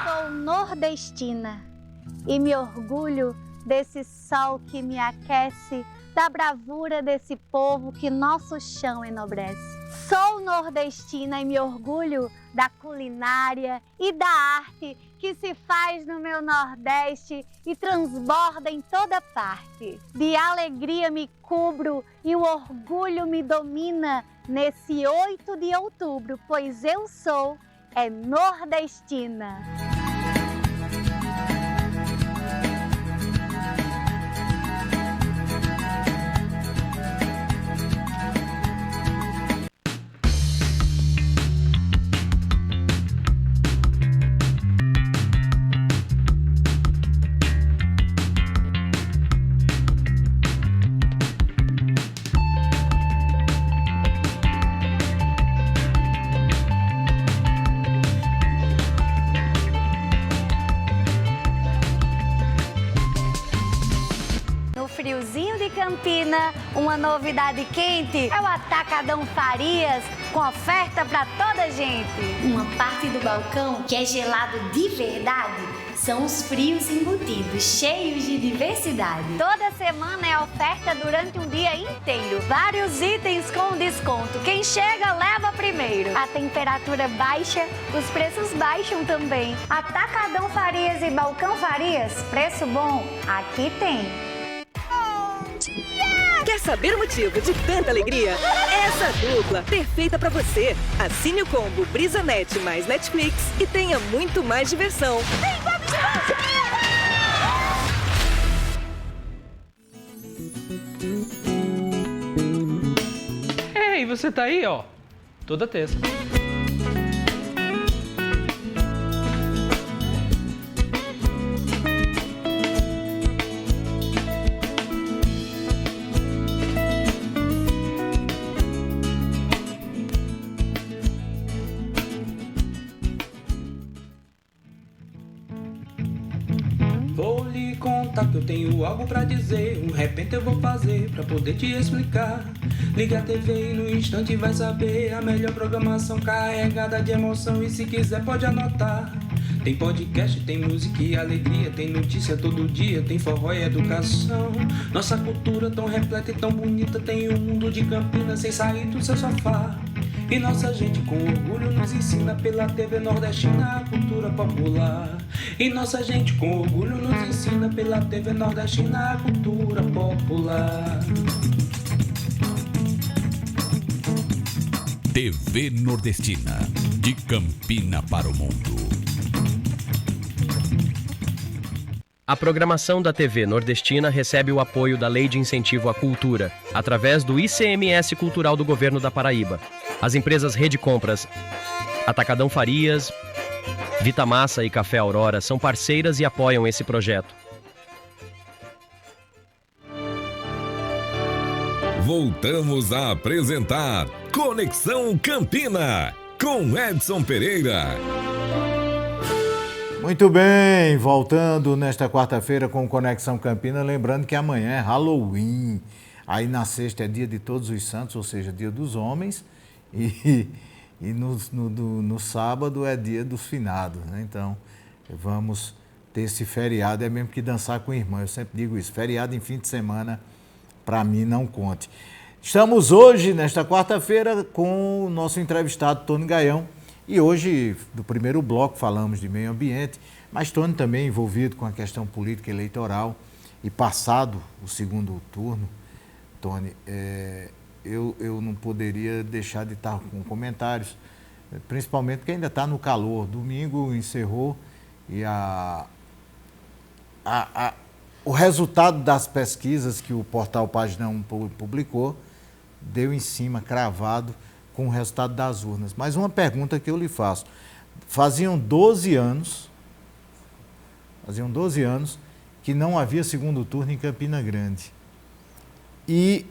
Sou nordestina e me orgulho desse sol que me aquece, da bravura desse povo que nosso chão enobrece. Sou nordestina e me orgulho da culinária e da arte que se faz no meu Nordeste e transborda em toda parte. De alegria me cubro e o orgulho me domina nesse 8 de outubro, pois eu sou nordestina. Friozinho de Campina, uma novidade quente é o Atacadão Farias, com oferta para toda a gente. Uma parte do balcão que é gelado de verdade são os frios embutidos, cheios de diversidade. Toda semana é oferta durante um dia inteiro. Vários itens com desconto. Quem chega, leva primeiro. A temperatura baixa, os preços baixam também. Atacadão Farias e Balcão Farias, preço bom, aqui tem. Quer saber o motivo de tanta alegria? Essa dupla perfeita pra você. Assine o combo BrisaNet mais Netflix e tenha muito mais diversão. Ei, você tá aí, ó, toda terça. Vou lhe contar que eu tenho algo pra dizer. Um repente eu vou fazer pra poder te explicar. Liga a TV e no instante vai saber a melhor programação carregada de emoção. E se quiser pode anotar. Tem podcast, tem música e alegria, tem notícia todo dia, tem forró e educação. Nossa cultura tão repleta e tão bonita, tem um mundo de Campinas sem sair do seu sofá. E nossa gente com orgulho nos ensina pela TV Nordestina a cultura popular. E nossa gente com orgulho nos ensina pela TV Nordestina a cultura popular. TV Nordestina, de Campina para o mundo. A programação da TV Nordestina recebe o apoio da Lei de Incentivo à Cultura, através do ICMS Cultural do Governo da Paraíba. As empresas Rede Compras, Atacadão Farias, Vitamassa e Café Aurora são parceiras e apoiam esse projeto. Voltamos a apresentar Conexão Campina, com Edson Pereira. Muito bem, voltando nesta quarta-feira com Conexão Campina, lembrando que amanhã é Halloween, aí na sexta é dia de Todos os Santos, ou seja, dia dos homens, e no sábado é dia dos finados, né? Então vamos ter esse feriado, é mesmo que dançar com irmã, eu sempre digo isso, feriado em fim de semana, para mim não conte. Estamos hoje, nesta quarta-feira, com o nosso entrevistado Tony Gaião. E hoje, do primeiro bloco, falamos de meio ambiente, mas Tony também envolvido com a questão política eleitoral. E passado o segundo turno, Tony, eu não poderia deixar de estar com comentários, principalmente porque ainda está no calor. Domingo encerrou e o resultado das pesquisas que o portal Página 1 publicou deu em cima, cravado, com o resultado das urnas. Mas uma pergunta que eu lhe faço. Faziam 12 anos que não havia segundo turno em Campina Grande. E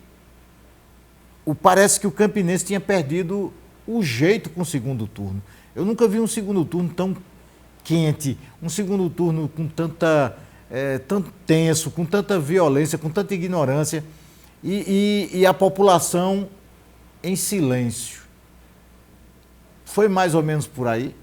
parece que o campinense tinha perdido o jeito com o segundo turno. Eu nunca vi um segundo turno tão quente, um segundo turno com tanto tenso, com tanta violência, com tanta ignorância e a população em silêncio. Foi mais ou menos por aí?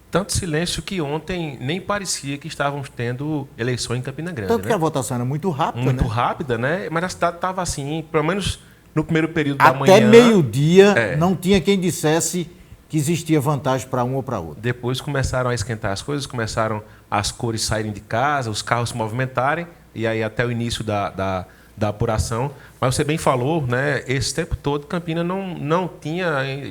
Tanto silêncio que ontem nem parecia que estávamos tendo eleição em Campina Grande. Tanto que a votação era muito rápida, muito rápida, né? Mas a cidade estava assim, pelo menos no primeiro período da manhã. Até meio-dia não tinha quem dissesse que existia vantagem para um ou para outro. Depois começaram a esquentar as coisas, começaram as cores saírem de casa, os carros se movimentarem, e aí até o início da apuração. Mas você bem falou, né? Esse tempo todo Campina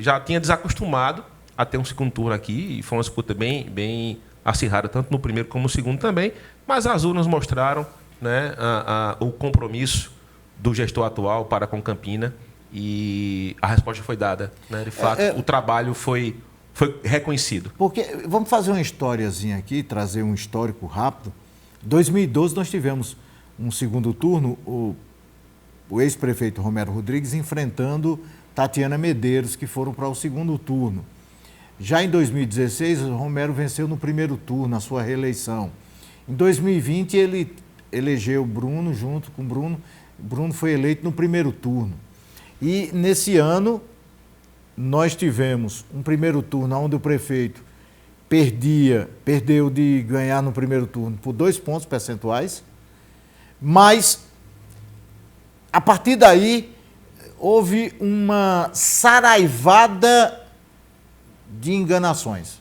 já tinha desacostumado a ter um segundo turno aqui, e foi uma disputa bem acirrada, tanto no primeiro como no segundo também, mas as urnas mostraram, né, o compromisso do gestor atual para com Campina, e a resposta foi dada, né? De fato, o trabalho foi reconhecido. Porque, vamos fazer uma historiazinha aqui, trazer um histórico rápido. Em 2012 nós tivemos um segundo turno, o ex-prefeito Romero Rodrigues enfrentando Tatiana Medeiros, que foram para o segundo turno. Já em 2016, o Romero venceu no primeiro turno, a sua reeleição. Em 2020, ele elegeu Bruno junto com Bruno. Bruno foi eleito no primeiro turno. E nesse ano, nós tivemos um primeiro turno onde o prefeito perdeu de ganhar no primeiro turno por 2 pontos percentuais, mas a partir daí houve uma saraivada de enganações.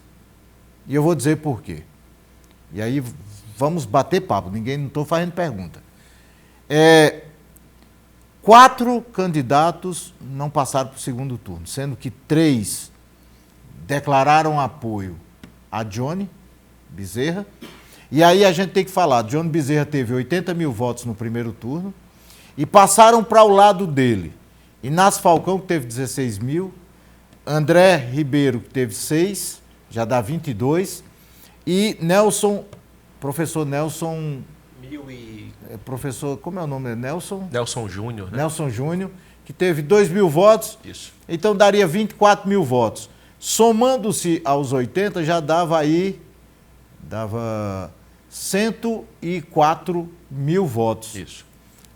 E eu vou dizer por quê. E aí vamos bater papo, não estou fazendo pergunta. 4 candidatos não passaram para o segundo turno, sendo que 3 declararam apoio a Johnny Bezerra. E aí a gente tem que falar, Johnny Bezerra teve 80 mil votos no primeiro turno e passaram para o lado dele Inácio Falcão, que teve 16 mil, André Ribeiro, que teve 6, já dá 22, e professor Nelson... Professor, como é o nome? Nelson Júnior, né? Nelson Júnior, que teve 2 mil votos. Isso. Então daria 24 mil votos. Somando-se aos 80, já dava 104 mil votos. Isso.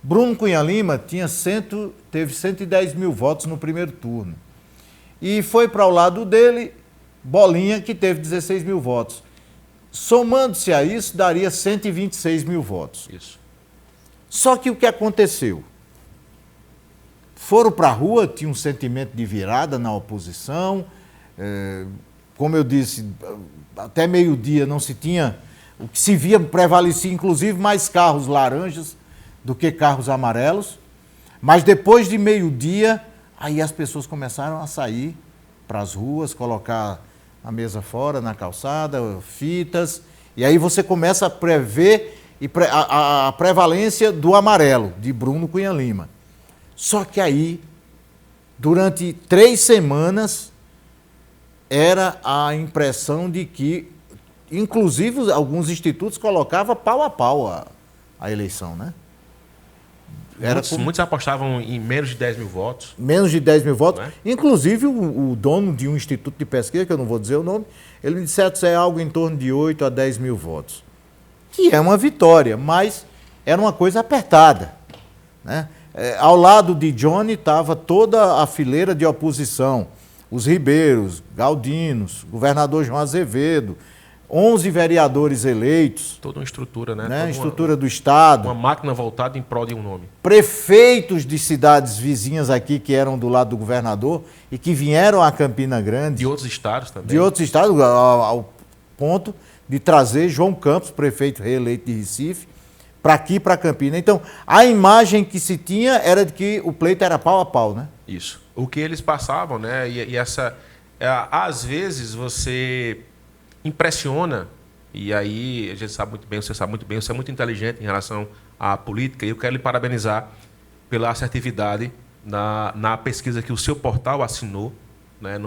Bruno Cunha Lima teve 110 mil votos no primeiro turno. E foi para o lado dele, Bolinha, que teve 16 mil votos. Somando-se a isso, daria 126 mil votos. Isso. Só que o que aconteceu? Foram para a rua, tinha um sentimento de virada na oposição. Como eu disse, até meio-dia não se tinha... O que se via prevalecia, inclusive, mais carros laranjas do que carros amarelos. Mas depois de meio-dia, aí as pessoas começaram a sair para as ruas, colocar a mesa fora, na calçada, fitas, e aí você começa a prever a prevalência do amarelo, de Bruno Cunha Lima. Só que aí, durante 3 semanas, era a impressão de que, inclusive, alguns institutos colocavam pau a pau a eleição, né? Muitos apostavam em menos de 10 mil votos. Menos de 10 mil votos. É? Inclusive, o dono de um instituto de pesquisa, que eu não vou dizer o nome, ele me disse que é algo em torno de 8 a 10 mil votos. Que é uma vitória, mas era uma coisa apertada, né? Ao lado de Johnny estava toda a fileira de oposição. Os Ribeiros, Galdinos, governador João Azevedo, 11 vereadores eleitos. Toda uma estrutura, né? Estrutura do Estado. Uma máquina voltada em prol de um nome. Prefeitos de cidades vizinhas aqui que eram do lado do governador e que vieram a Campina Grande. De outros estados também. De outros estados, ao ponto de trazer João Campos, prefeito reeleito de Recife, para aqui, para Campina. Então, a imagem que se tinha era de que o pleito era pau a pau, né? Isso. O que eles passavam, né? E essa... às vezes você impressiona, e aí a gente sabe muito bem, você sabe muito bem, você é muito inteligente em relação à política, e eu quero lhe parabenizar pela assertividade na pesquisa que o seu portal assinou, né?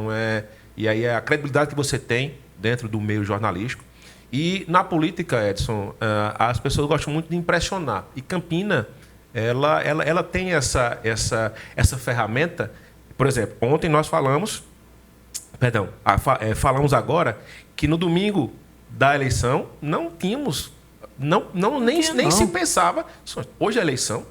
E aí é a credibilidade que você tem dentro do meio jornalístico. E na política, Edson, as pessoas gostam muito de impressionar. E Campina, ela tem essa ferramenta. Por exemplo, ontem nós falamos Perdão, falamos agora que no domingo da eleição não tínhamos, nem se pensava, hoje é eleição,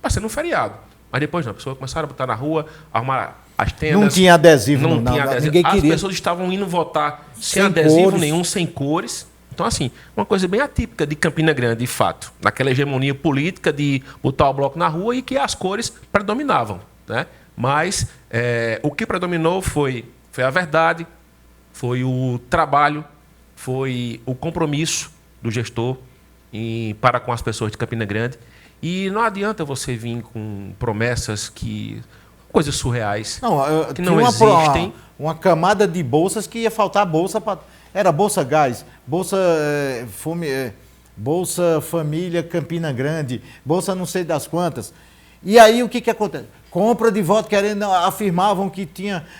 vai ser num feriado. Mas depois não, as pessoas começaram a botar na rua, arrumar as tendas. Não tinha adesivo, não tinha adesivo. Ninguém queria. As pessoas estavam indo votar sem adesivo cores. Nenhum, sem cores. Então, assim, uma coisa bem atípica de Campina Grande, de fato. Naquela hegemonia política de botar o bloco na rua e que as cores predominavam, né? Mas o que predominou foi a verdade, foi o trabalho, foi o compromisso do gestor para com as pessoas de Campina Grande. E não adianta você vir com promessas coisas surreais, que não existem. Uma camada de bolsas que ia faltar bolsa para... Era Bolsa Gás, Bolsa Família Campina Grande, Bolsa não sei das quantas. E aí o que acontece? Compra de voto, afirmavam que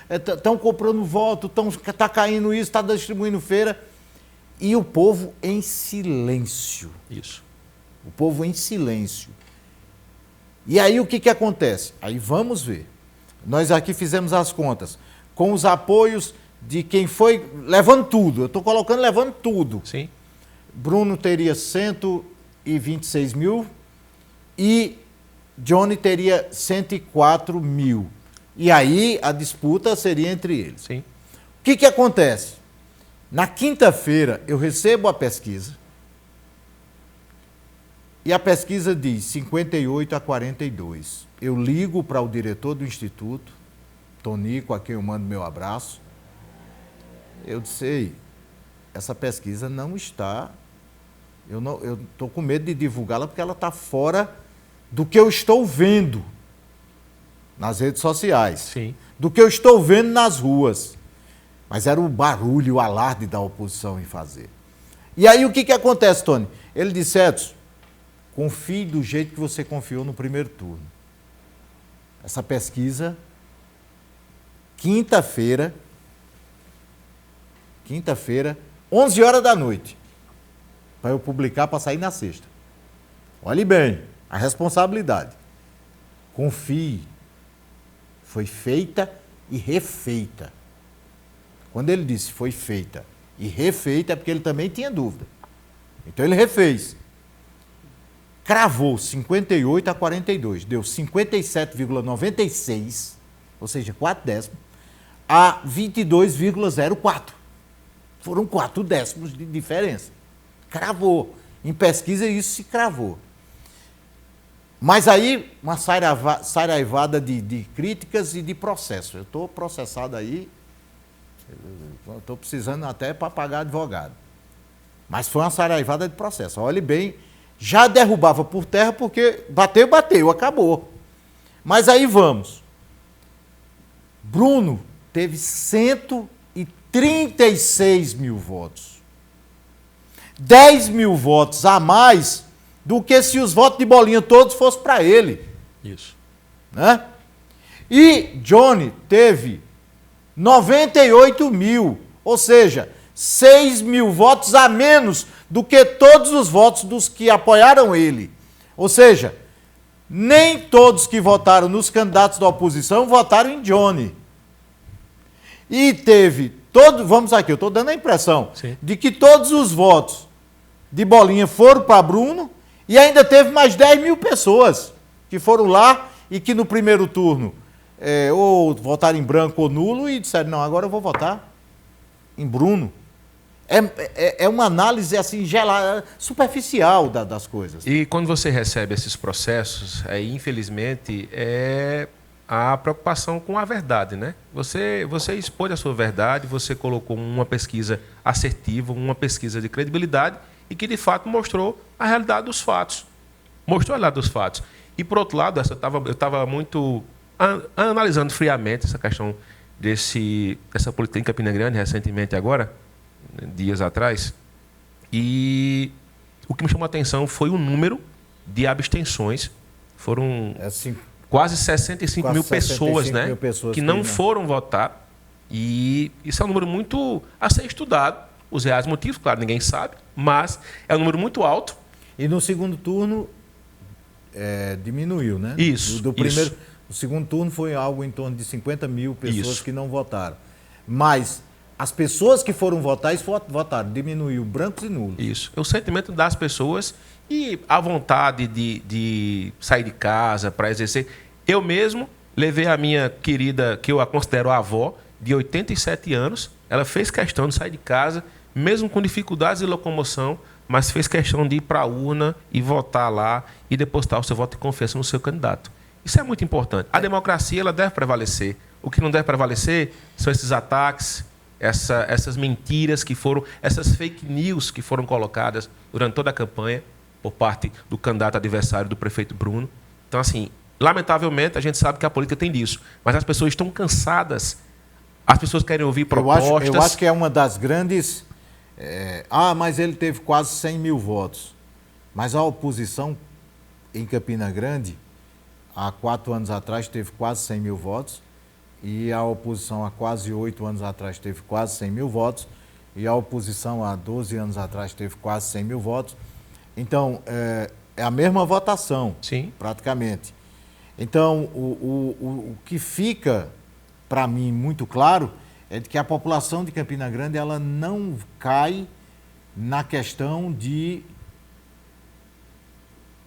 estão comprando voto, está caindo isso, está distribuindo feira. E o povo em silêncio. Isso. O povo em silêncio. E aí o que acontece? Aí vamos ver. Nós aqui fizemos as contas. Com os apoios de quem foi levando tudo. Eu estou colocando levando tudo. Sim. Bruno teria 126 mil e Johnny teria 104 mil. E aí a disputa seria entre eles. Sim. O que acontece? Na quinta-feira eu recebo a pesquisa e a pesquisa diz 58 a 42. Eu ligo para o diretor do Instituto, Tonico, a quem eu mando meu abraço. Eu disse, essa pesquisa não está... Eu estou com medo de divulgá-la porque ela está fora do que eu estou vendo nas redes sociais. Sim. Do que eu estou vendo nas ruas. Mas era o barulho, o alarde da oposição em fazer. E aí o que acontece, Tony? Ele disse, Edson, confie do jeito que você confiou no primeiro turno. Essa pesquisa, quinta-feira, 11 horas da noite, para eu publicar, para sair na sexta. Olhe bem, a responsabilidade. Confie. Foi feita e refeita. Quando ele disse foi feita e refeita, é porque ele também tinha dúvida. Então ele refez. Cravou 58 a 42, deu 57,96, ou seja, 4 décimos, a 22,04. Foram 4 décimos de diferença. Cravou. Em pesquisa isso se cravou. Mas aí, uma saraivada de críticas e de processo. Eu estou processado aí, estou precisando até para pagar advogado. Mas foi uma saraivada de processo. Olhe bem, já derrubava por terra porque bateu, acabou. Mas aí vamos. Bruno teve 136 mil votos. 10 mil votos a mais do que se os votos de Bolinha todos fossem para ele. Isso. Né? E Johnny teve 98 mil, ou seja, 6 mil votos a menos do que todos os votos dos que apoiaram ele. Ou seja, nem todos que votaram nos candidatos da oposição votaram em Johnny. E teve, vamos aqui, eu estou dando a impressão de que todos os votos de Bolinha foram para Bruno e ainda teve mais 10 mil pessoas que foram lá e que no primeiro turno ou votaram em branco ou nulo e disseram, não, agora eu vou votar em Bruno. É uma análise assim, gelada, superficial das coisas. E quando você recebe esses processos, infelizmente, a preocupação com a verdade, né? Você expôs a sua verdade, você colocou uma pesquisa assertiva, uma pesquisa de credibilidade e que, de fato, mostrou a realidade dos fatos. Mostrou a realidade dos fatos. E, por outro lado, eu estava muito analisando friamente essa questão dessa política em Campina Grande, recentemente agora, dias atrás, e o que me chamou a atenção foi o número de abstenções. Foram quase 65 mil pessoas, né, que não foram votar, e isso é um número muito a ser estudado. Os reais motivos, claro, ninguém sabe, mas é um número muito alto. E no segundo turno diminuiu, né? Isso. O segundo turno foi algo em torno de 50 mil pessoas que não votaram. Mas as pessoas que foram votar, eles votaram, diminuiu brancos e nulos. Isso. É o sentimento das pessoas e a vontade de sair de casa para exercer. Eu mesmo levei a minha querida, que eu a considero avó, de 87 anos. Ela fez questão de sair de casa, mesmo com dificuldades de locomoção, mas fez questão de ir para a urna e votar lá e depositar o seu voto de confiança no seu candidato. Isso é muito importante. A democracia ela deve prevalecer. O que não deve prevalecer são esses ataques, essas mentiras que foram, essas fake news que foram colocadas durante toda a campanha por parte do candidato adversário do prefeito Bruno. Então, assim, lamentavelmente, a gente sabe que a política tem disso, mas as pessoas estão cansadas. As pessoas querem ouvir propostas. Eu acho que é uma das grandes... mas ele teve quase 100 mil votos. Mas a oposição em Campina Grande, há 4 anos atrás, teve quase 100 mil votos. E a oposição há quase 8 anos atrás teve quase 100 mil votos. E a oposição há 12 anos atrás teve quase 100 mil votos. Então, é a mesma votação, sim, praticamente. Então, o que fica, para mim, muito claro, é de que a população de Campina Grande ela não cai na questão de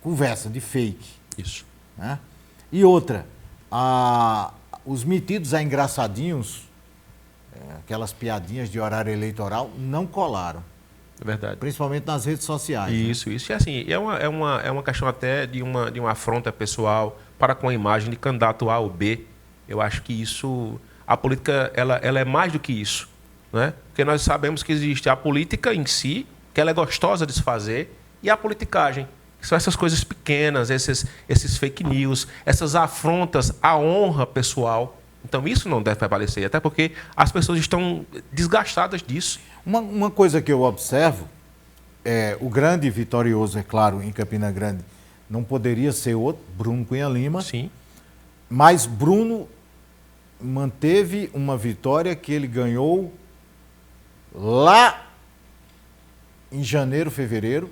conversa, de fake. Isso. Né? E outra, os metidos a engraçadinhos, aquelas piadinhas de horário eleitoral, não colaram. É verdade. Principalmente nas redes sociais. Isso, né? Isso. E assim, é uma questão até de uma afronta pessoal para com a imagem de candidato A ou B. Eu acho que isso... A política ela é mais do que isso, né? Porque nós sabemos que existe a política em si, que ela é gostosa de se fazer, e a politicagem, que são essas coisas pequenas, esses fake news, essas afrontas à honra pessoal. Então isso não deve prevalecer, até porque as pessoas estão desgastadas disso. Uma coisa que eu observo, o grande vitorioso, é claro, em Campina Grande, não poderia ser outro, Bruno Cunha Lima. Sim. Mas Bruno manteve uma vitória que ele ganhou lá em janeiro, fevereiro,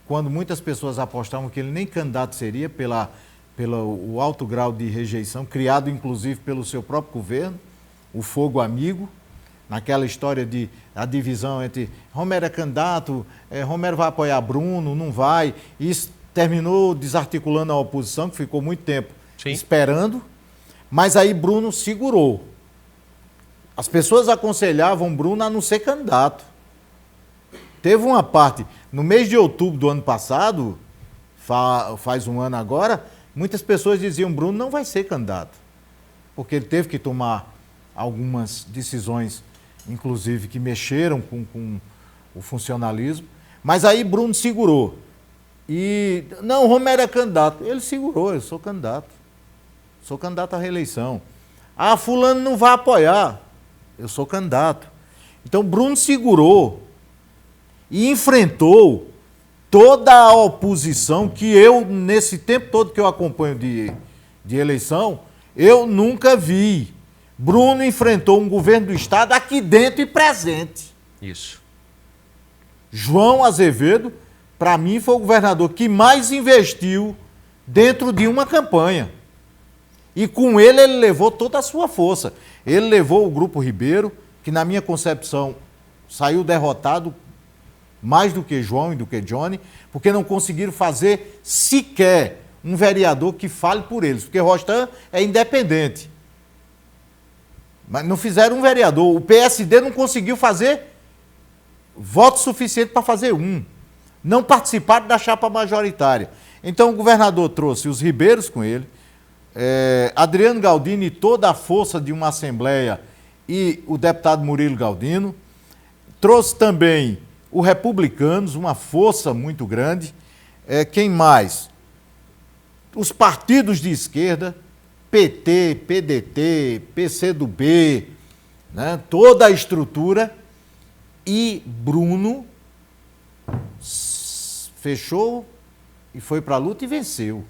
quando muitas pessoas apostavam que ele nem candidato seria pelo alto grau de rejeição, criado inclusive pelo seu próprio governo, o Fogo Amigo, naquela história de a divisão entre Romero é candidato, Romero vai apoiar Bruno, não vai. Isso terminou desarticulando a oposição, que ficou muito tempo esperando. Mas aí Bruno segurou. As pessoas aconselhavam Bruno a não ser candidato. Teve uma parte, no mês de outubro do ano passado, faz um ano agora, muitas pessoas diziam Bruno não vai ser candidato. Porque ele teve que tomar algumas decisões, inclusive, que mexeram com o funcionalismo. Mas aí Bruno segurou. E, não, Romero é candidato. Ele segurou, eu sou candidato. Sou candidato à reeleição. Ah, fulano não vai apoiar. Eu sou candidato. Então, Bruno segurou e enfrentou toda a oposição que eu, nesse tempo todo que eu acompanho de eleição, eu nunca vi. Bruno enfrentou um governo do Estado aqui dentro e presente. Isso. João Azevedo, para mim, foi o governador que mais investiu dentro de uma campanha. E com ele levou toda a sua força. Ele levou o Grupo Ribeiro, que na minha concepção saiu derrotado mais do que João e do que Johnny, porque não conseguiram fazer sequer um vereador que fale por eles, porque Rostan é independente. Mas não fizeram um vereador. O PSD não conseguiu fazer voto suficiente para fazer um. Não participaram da chapa majoritária. Então o governador trouxe os ribeiros com ele, Adriano Galdino e toda a força de uma assembleia e o deputado Murilo Galdino. Trouxe também o Republicanos, uma força muito grande. Quem mais? Os partidos de esquerda, PT, PDT, PCdoB, né? Toda a estrutura. E Bruno fechou e foi para a luta e venceu.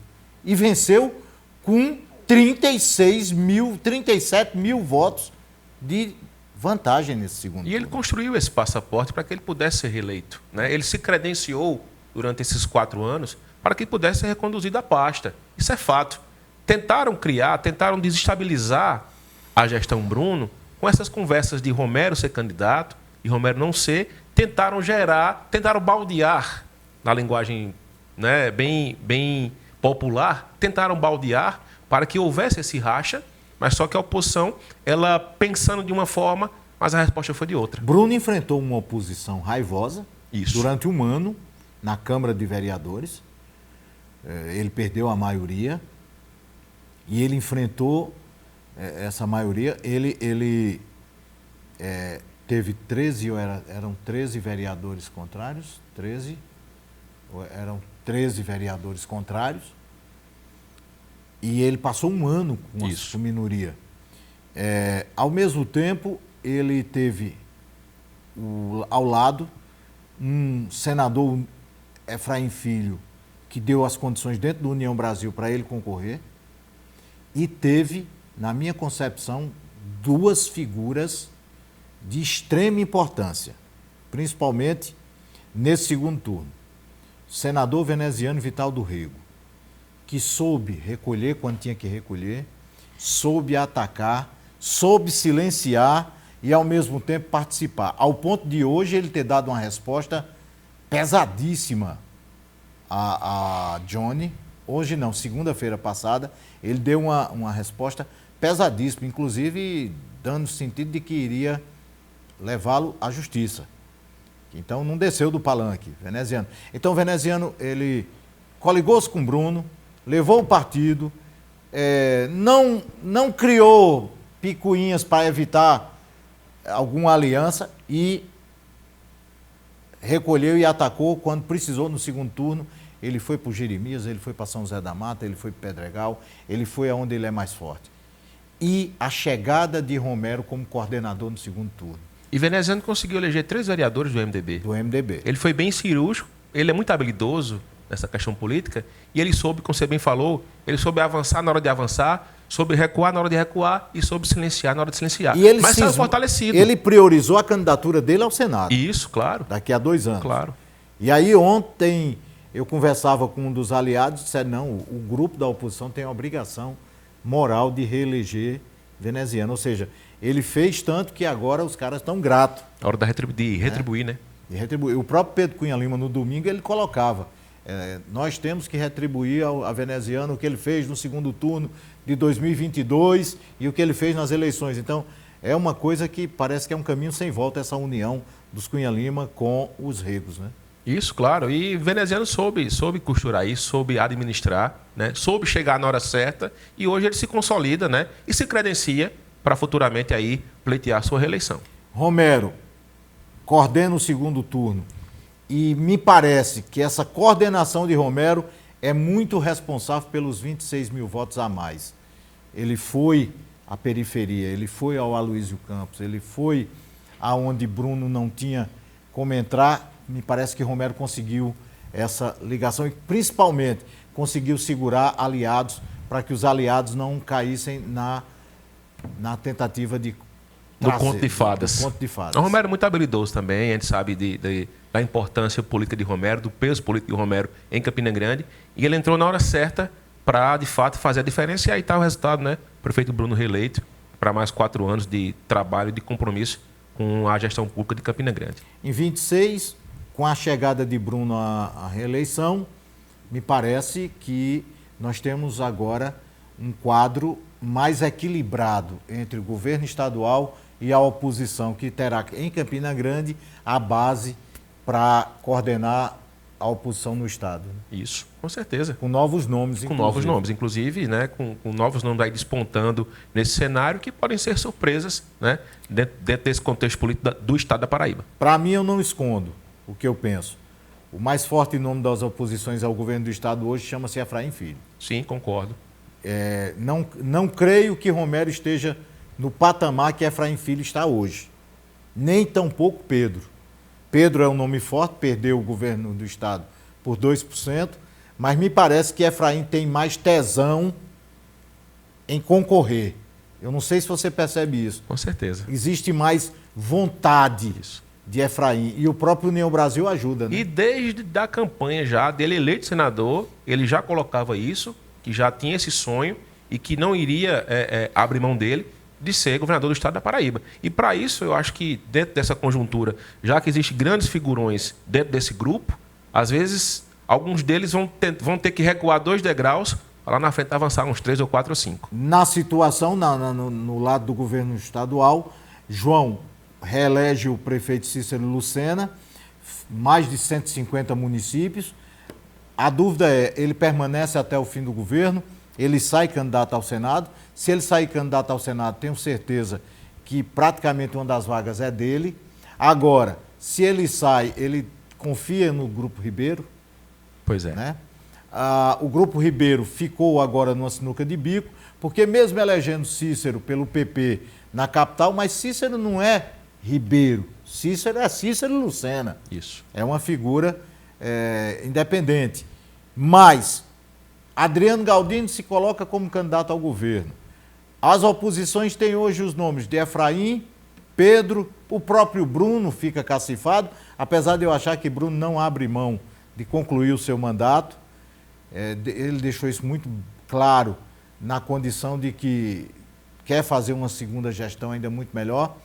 E venceu com 37 mil votos de vantagem nesse segundo turno. E ele construiu esse passaporte para que ele pudesse ser reeleito, né? Ele se credenciou durante esses 4 anos para que pudesse ser reconduzido à pasta. Isso é fato. Tentaram desestabilizar a gestão Bruno com essas conversas de Romero ser candidato e Romero não ser, tentaram baldear, na linguagem, né, bem popular, tentaram baldear para que houvesse esse racha, mas só que a oposição, ela pensando de uma forma, mas a resposta foi de outra. Bruno enfrentou uma oposição raivosa durante um ano na Câmara de Vereadores. Ele perdeu a maioria e ele enfrentou essa maioria. Ele teve 13, eram 13 vereadores contrários, 13, eram 13 vereadores contrários, e ele passou um ano com a minoria. Ao mesmo tempo, ele teve ao lado um senador, Efraim Filho, que deu as condições dentro do União Brasil para ele concorrer, e teve, na minha concepção, duas figuras de extrema importância, principalmente nesse segundo turno. O senador veneziano Vital do Rego, que soube recolher quando tinha que recolher, soube atacar, soube silenciar e, ao mesmo tempo, participar. Ao ponto de hoje ele ter dado uma resposta pesadíssima a Johnny. Hoje não, segunda-feira passada, ele deu uma resposta pesadíssima, inclusive dando o sentido de que iria levá-lo à justiça. Então não desceu do palanque, veneziano. Então o veneziano, ele coligou-se com Bruno, levou o partido, não criou picuinhas para evitar alguma aliança e recolheu e atacou quando precisou no segundo turno. Ele foi para o Jeremias, ele foi para São José da Mata, ele foi para Pedregal, ele foi aonde ele é mais forte. E a chegada de Romero como coordenador no segundo turno. E veneziano conseguiu eleger 3 vereadores do MDB. Ele foi bem cirúrgico, ele é muito habilidoso nessa questão política, e ele soube, como você bem falou, ele soube avançar na hora de avançar, soube recuar na hora de recuar e soube silenciar na hora de silenciar. E ele mas saiu fortalecido. Ele priorizou a candidatura dele ao Senado. Isso, claro. Daqui a 2 anos. Claro. E aí ontem eu conversava com um dos aliados e disseram, não, o grupo da oposição tem a obrigação moral de reeleger veneziano. Ou seja, ele fez tanto que agora os caras estão gratos. A hora de retribuir, né? De retribuir. O próprio Pedro Cunha Lima, no domingo, ele colocava, nós temos que retribuir a veneziano o que ele fez no segundo turno de 2022 e o que ele fez nas eleições. Então, é uma coisa que parece que é um caminho sem volta, essa união dos Cunha Lima com os Regos, né? Isso, claro. E veneziano soube costurar isso, soube administrar, né? Soube chegar na hora certa e hoje ele se consolida, né? E se credencia para futuramente aí pleitear sua reeleição. Romero coordena o segundo turno e me parece que essa coordenação de Romero é muito responsável pelos 26 mil votos a mais. Ele foi à periferia, ele foi ao Aloysio Campos, ele foi aonde Bruno não tinha como entrar. Me parece que Romero conseguiu essa ligação e, principalmente, conseguiu segurar aliados para que os aliados não caíssem na tentativa de do conto de fadas. Do conto de fadas. O Romero é muito habilidoso também, a gente sabe da importância política de Romero, do peso político de Romero em Campina Grande, e ele entrou na hora certa para, de fato, fazer a diferença, e aí está o resultado, né? Prefeito Bruno reeleito para mais 4 anos de trabalho e de compromisso com a gestão pública de Campina Grande. Em 26, com a chegada de Bruno à reeleição, me parece que nós temos agora um quadro mais equilibrado entre o governo estadual e a oposição, que terá em Campina Grande a base para coordenar a oposição no estado. Isso, com certeza. Com novos nomes, inclusive. Com novos nomes, inclusive, né? Com novos nomes aí despontando nesse cenário que podem ser surpresas, né? Dentro desse contexto político do estado da Paraíba. Para mim, eu não escondo o que eu penso. O mais forte nome das oposições ao governo do estado hoje chama-se Efraim Filho. Sim, concordo. Não creio que Romero esteja no patamar que Efraim Filho está hoje. Nem tampouco Pedro. Pedro é um nome forte, perdeu o governo do estado por 2%, mas me parece que Efraim tem mais tesão em concorrer. Eu não sei se você percebe isso. Com certeza. Existe mais vontade de Efraim. E o próprio União Brasil ajuda, né? E desde a campanha já dele eleito senador, ele já colocava isso, que já tinha esse sonho e que não iria abrir mão dele. de ser governador do estado da Paraíba. E para isso, eu acho que dentro dessa conjuntura, já que existem grandes figurões dentro desse grupo, às vezes alguns deles vão ter que recuar 2 degraus para lá na frente avançar uns 3 ou 4 ou 5. Na situação, no lado do governo estadual, João reelege o prefeito Cícero Lucena, mais de 150 municípios. A dúvida é, ele permanece até o fim do governo, ele sai candidato ao Senado. Se ele sair candidato ao Senado, tenho certeza que praticamente uma das vagas é dele. Agora, se ele sai, ele confia no Grupo Ribeiro. Pois é. Né? O Grupo Ribeiro ficou agora numa sinuca de bico, porque mesmo elegendo Cícero pelo PP na capital, mas Cícero não é Ribeiro, Cícero é Cícero Lucena. Isso. É uma figura independente. Mas Adriano Galdino se coloca como candidato ao governo. As oposições têm hoje os nomes de Efraim, Pedro, o próprio Bruno fica cacifado, apesar de eu achar que Bruno não abre mão de concluir o seu mandato. Ele deixou isso muito claro na condição de que quer fazer uma segunda gestão ainda muito melhor.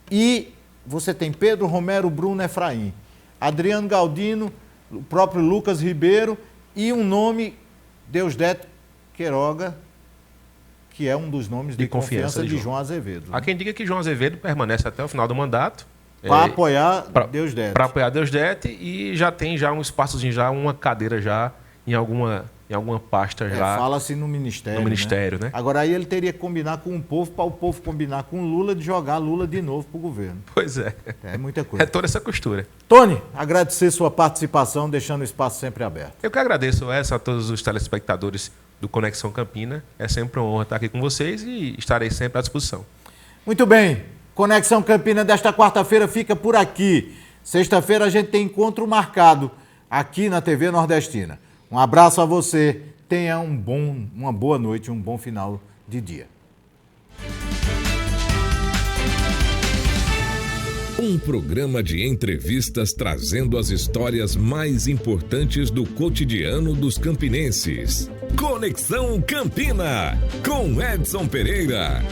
E você tem Pedro, Romero, Bruno, Efraim, Adriano Galdino, o próprio Lucas Ribeiro e um nome, Deusdedito Queiroga, que é um dos nomes de confiança de João Azevedo. Há quem diga que João Azevedo permanece até o final do mandato. Para apoiar Deusdedito. Para apoiar Deusdedito e já tem um espaçozinho, uma cadeira já em alguma pasta já. Fala-se no Ministério. No Ministério, né? Agora aí ele teria que combinar com o povo, para o povo combinar com o Lula de jogar Lula de novo para o governo. Pois é. É muita coisa. É toda essa costura. Tony, agradecer sua participação, deixando o espaço sempre aberto. Eu que agradeço a todos os telespectadores do Conexão Campina. É sempre uma honra estar aqui com vocês e estarei sempre à disposição. Muito bem. Conexão Campina desta quarta-feira fica por aqui. Sexta-feira a gente tem encontro marcado aqui na TV Nordestina. Um abraço a você, tenha uma boa noite, um bom final de dia. Um programa de entrevistas trazendo as histórias mais importantes do cotidiano dos campinenses. Conexão Campina, com Edson Pereira.